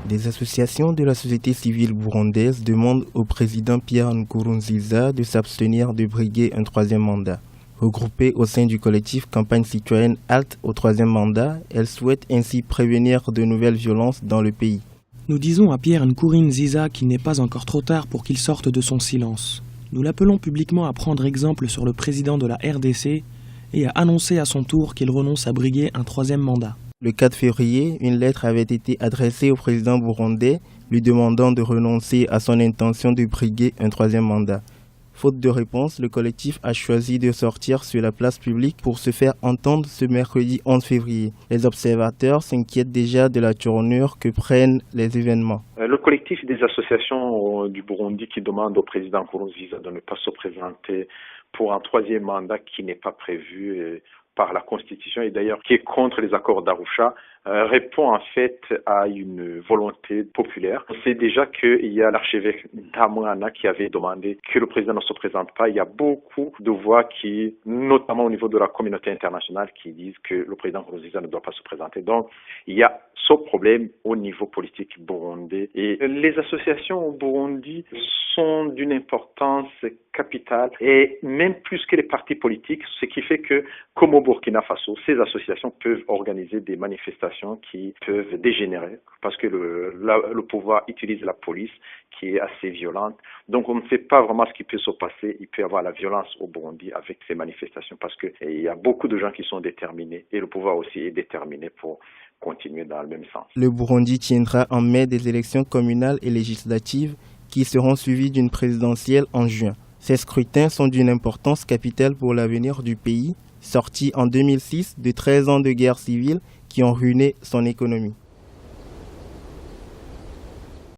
Des associations de la société civile burundaise demandent au président Pierre Nkurunziza de s'abstenir de briguer un troisième mandat. Regroupées au sein du collectif Campagne citoyenne Halte au troisième mandat, elles souhaitent ainsi prévenir de nouvelles violences dans le pays. Nous disons à Pierre Nkurunziza qu'il n'est pas encore trop tard pour qu'il sorte de son silence. Nous l'appelons publiquement à prendre exemple sur le président de la RDC et à annoncer à son tour qu'il renonce à briguer un troisième mandat. Le 4 février, une lettre avait été adressée au président burundais lui demandant de renoncer à son intention de briguer un troisième mandat. Faute de réponse, le collectif a choisi de sortir sur la place publique pour se faire entendre ce mercredi 11 février. Les observateurs s'inquiètent déjà de la tournure que prennent les événements. Le collectif des associations du Burundi qui demande au président Nkurunziza de ne pas se présenter pour un troisième mandat qui n'est pas prévu par la Constitution et d'ailleurs qui est contre les accords d'Arusha, répond en fait à une volonté populaire. On sait déjà qu'il y a l'archevêque Ntamwana qui avait demandé que le président ne se présente pas. Il y a beaucoup de voix qui, notamment au niveau de la communauté internationale, qui disent que le président Nkurunziza ne doit pas se présenter. Donc, il y a ce problème au niveau politique burundais. Et les associations au Burundi sont d'une importance capitale et même plus que les partis politiques, ce qui fait que, comme au Burkina Faso, ces associations peuvent organiser des manifestations qui peuvent dégénérer parce que le pouvoir utilise la police qui est assez violente. Donc on ne sait pas vraiment ce qui peut se passer. Il peut y avoir la violence au Burundi avec ces manifestations parce qu'il y a beaucoup de gens qui sont déterminés et le pouvoir aussi est déterminé pour continuer dans le même sens. Le Burundi tiendra en mai des élections communales et législatives qui seront suivies d'une présidentielle en juin. Ces scrutins sont d'une importance capitale pour l'avenir du pays, sorti en 2006 de 13 ans de guerre civile qui ont ruiné son économie.